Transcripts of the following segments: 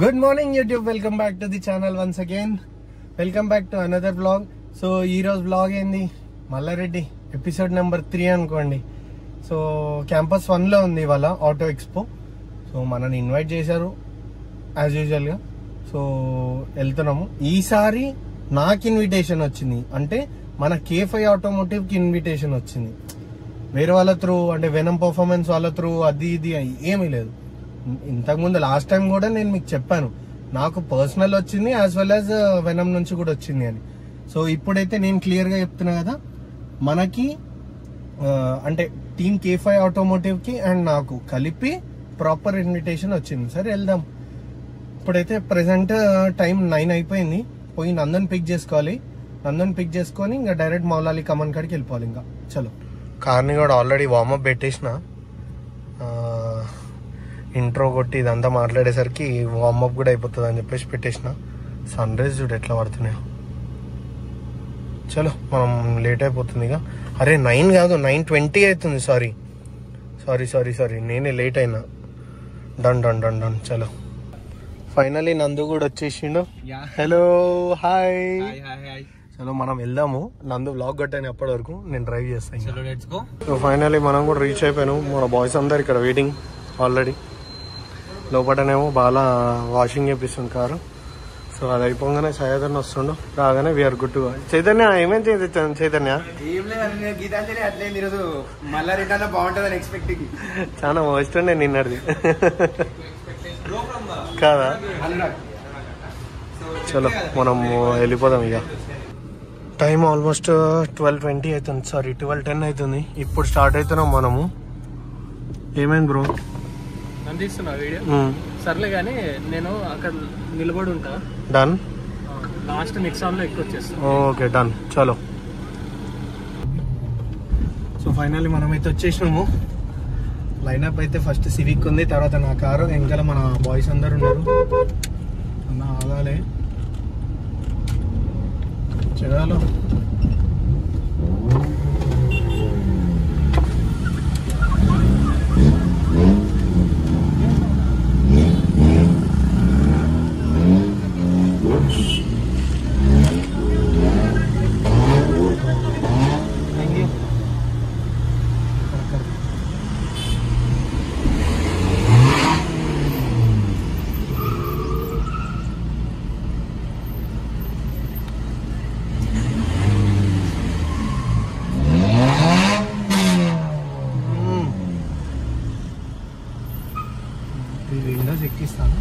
Good morning YouTube, welcome back to the channel once again. Welcome back to another vlog. So ee roju vlog endi Mallareddy episode number 3 అనుకోండి. So campus 1 లో ఉంది ఇవాళ auto expo. So మనని invite చేశారు as usual గా. So వెళ్తున్నాము. ఈసారి నాకు ఇన్విటేషన్ వచ్చింది, అంటే మన K5 ఆటోమోటివ్ కి ఇన్విటేషన్ వచ్చింది. వేరే వాళ్ళ త్రూ, అంటే వెనమ్ పర్ఫార్మెన్స్ వాళ్ళ త్రూ అది ఇది ఏమీ లేదు. ఇంతకుముందు లాస్ట్ టైం కూడా నేను మీకు చెప్పాను, నాకు పర్సనల్ వచ్చింది యాజ్ వెల్ యాజ్ వెనమ్ నుంచి కూడా వచ్చింది అని. సో ఇప్పుడైతే నేను క్లియర్ గా చెప్తున్నా కదా, మనకి అంటే టీమ్ K5 ఆటోమోటివ్ కి అండ్ నాకు కలిపి ప్రాపర్ ఇన్విటేషన్ వచ్చింది. సరే వెళ్దాం. ఇప్పుడైతే ప్రెసెంట్ టైం 9 అయిపోయింది. పోయి నందన్ పిక్ చేసుకోవాలి. నందన్ పిక్ చేసుకొని ఇంకా డైరెక్ట్ మౌలాలి కమన్ కాడికి వెళ్ళిపోవాలి. ఇంకా చలో. కార్ని కూడా ఆల్రెడీ వార్మప్ పెట్టేసిన, ఇంట్రో కొట్టి ఇదంతా మాట్లాడేసరికి వార్మప్ కూడా అయిపోతుంది అని చెప్పేసి పెట్టేసిన. సన్ రైజ్ చూడు ఎట్లా పడుతున్నాయో. చలో, మనం లేట్ అయిపోతుంది ఇక. అరే 9 కాదు 9:20 అవుతుంది. సారీ నేనే లేట్ అయినా. డన్ డన్ డన్ డన్ చలో. ఫైనలీ నందు కూడా వచ్చేసిండు. Hello, hi. చలో మనం వెళ్దాము. నందు వ్లాగ్ కొట్టాను, అప్పటి వరకు నేను డ్రైవ్ చేస్తాను. సో ఫైనలీ మనం కూడా రీచ్ అయిపోయాను. మన బాయ్స్ అందరు ఇక్కడ వెయిటింగ్ ఆల్రెడీ. లోపలనేమో బాగా వాషింగ్ చేపిస్తుంది కారు. సో అది అయిపోగానే సయాదన్ వస్తుండు. రాగానే we are good to go. Chaitanya ఏమేం చైతన్య చాలా వస్తుండే నిన్నది కాదా. చలో మనం వెళ్ళిపోదాం ఇక. టైం ఆల్మోస్ట్ 12:20 అవుతుంది, సారీ 12:10 అవుతుంది. ఇప్పుడు స్టార్ట్ అవుతున్నాం మనము. ఏమైంది బ్రో? అందిస్తున్నా వీడియో. సర్లే కానీ నేను అక్కడ నిలబడి ఉంటా. డన్. లాస్ట్ నెక్సాన్ లో ఎక్కువ వచ్చేస్తాను. ఓకే డన్ చలో. సో ఫైనల్లీ మనం అయితే వచ్చేసినాము. లైనప్ అయితే ఫస్ట్ సివిక్ ఉంది, తర్వాత నా కారు, వెనకాల మన బాయ్స్ అందరు ఉన్నారు. అన్న ఆగాలి చలో. విండోస్ ఎక్కిస్తాను,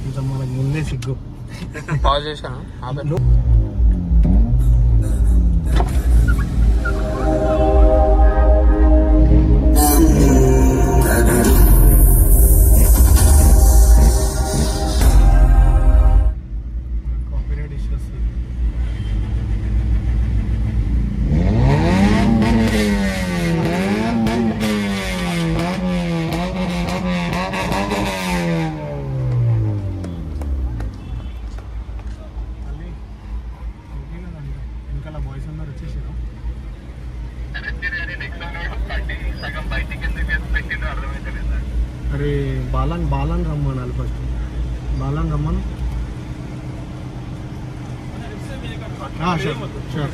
కొంచెం మనకు ముందే సిగ్గు. పాజ్ చేశాను. Copyright issues. వెనకాల బాయ్స్ అందరు వచ్చేసారు. అరే బాలన్ రమ్మనాలి ఫస్ట్. బాలన్ రమ్మను. షూర్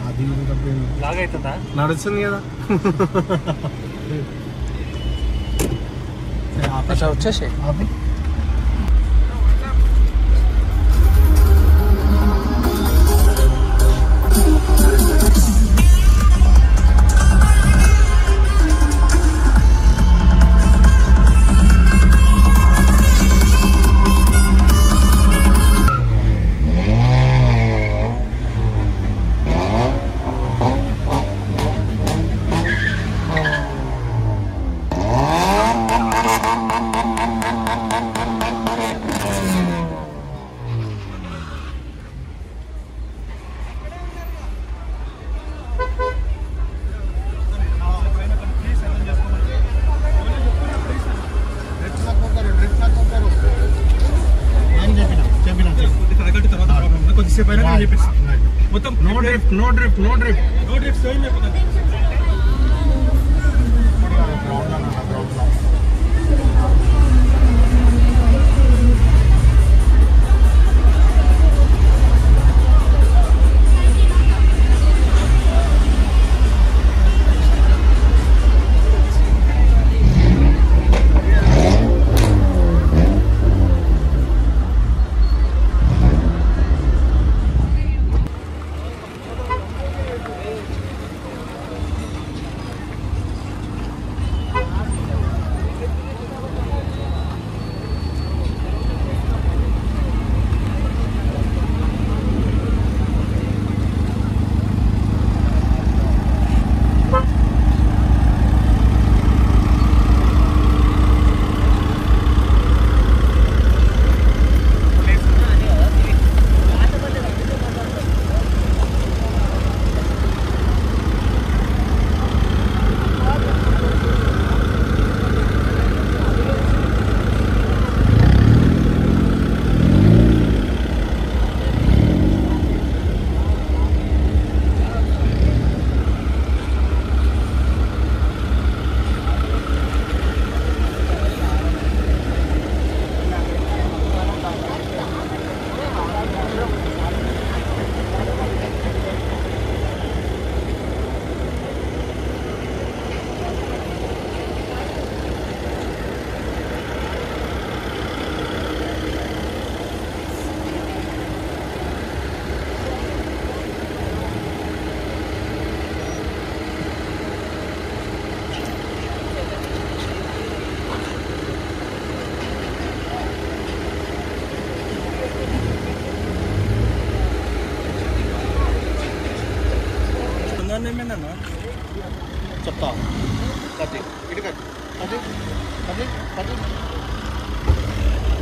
అది లాగైతుందా? నడుస్తుంది కదా. వచ్చేసి అది మొత్తం నో డ్రిఫ్ట్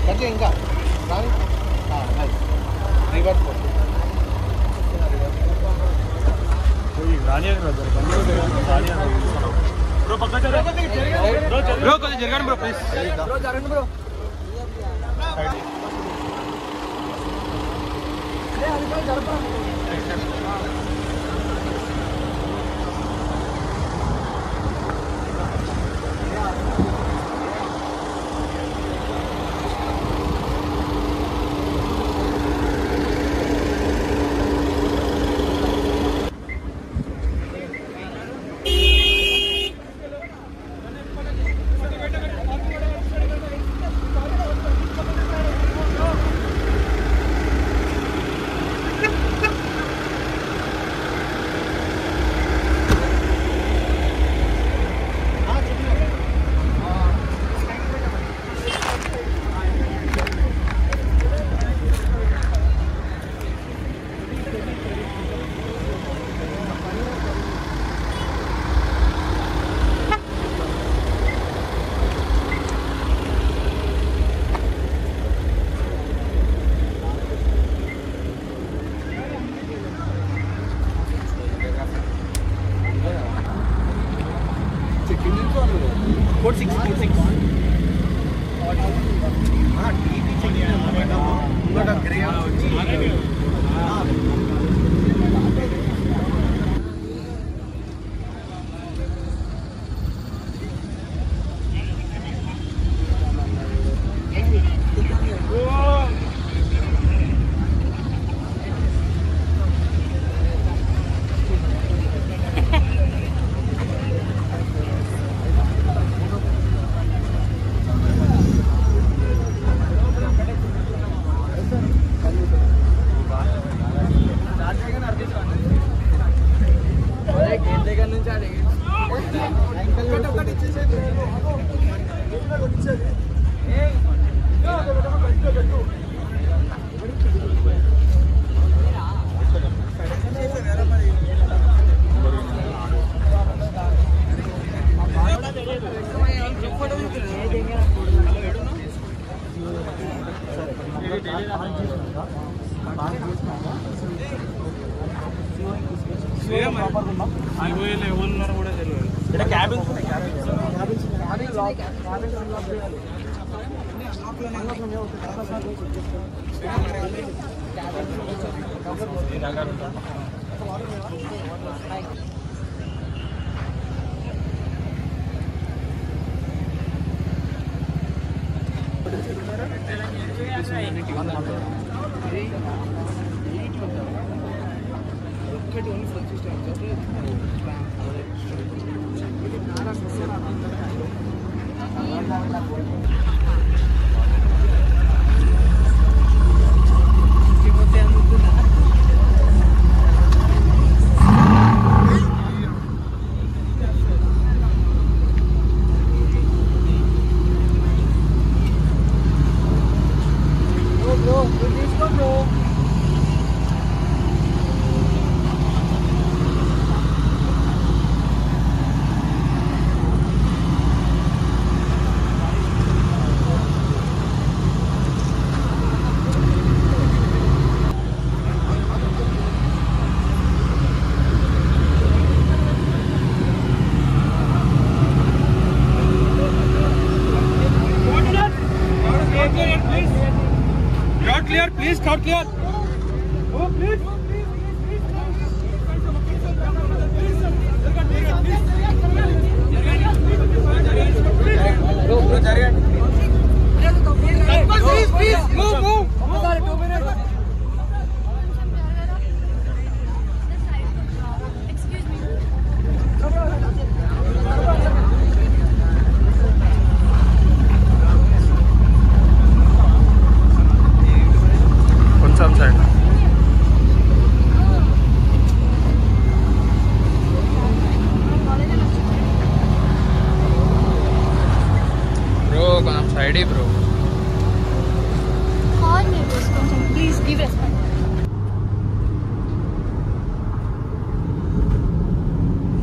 కట్ ఇంకా రివర్స్ బ్రో కొంచెం జరగండి బ్రో ప్లీజ్ బ్రో జరగండి bro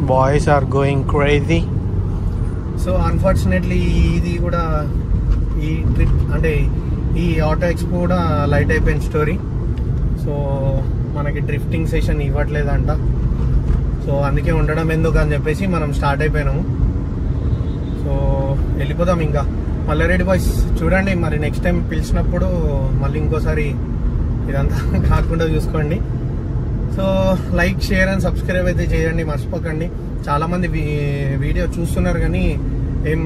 Boys are going crazy. So unfortunately ఇది కూడా ఈ ట్రిప్ అంటే ఈ ఆటో ఎక్స్పో కూడా లైట్ అయిపోయిన స్టోరీ. సో మనకి డ్రిఫ్టింగ్ సెషన్ ఇవ్వట్లేదంట. సో అందుకే ఉండడం ఎందుకు అని చెప్పేసి మనం స్టార్ట్ అయిపోయినాము. సో వెళ్ళిపోదాం ఇంకా. మల్లారెడ్డి బాయ్స్ చూడండి మరి నెక్స్ట్ టైం పిలిచినప్పుడు మళ్ళీ ఇంకోసారి ఇదంతా కాకుండా చూసుకోండి. So like, share and subscribe అయితే చేయండి, మర్చిపోకండి. చాలామంది వీడియో చూస్తున్నారు కానీ ఏం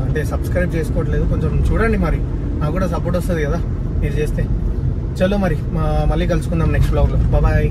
అంటే సబ్స్క్రైబ్ చేసుకోవట్లేదు. కొంచెం చూడండి, మరి నాకు కూడా సపోర్ట్ వస్తుంది కదా మీరు చేస్తే. చలో మరి మళ్ళీ కలుసుకుందాం నెక్స్ట్ బ్లాగ్లో. బాయ్.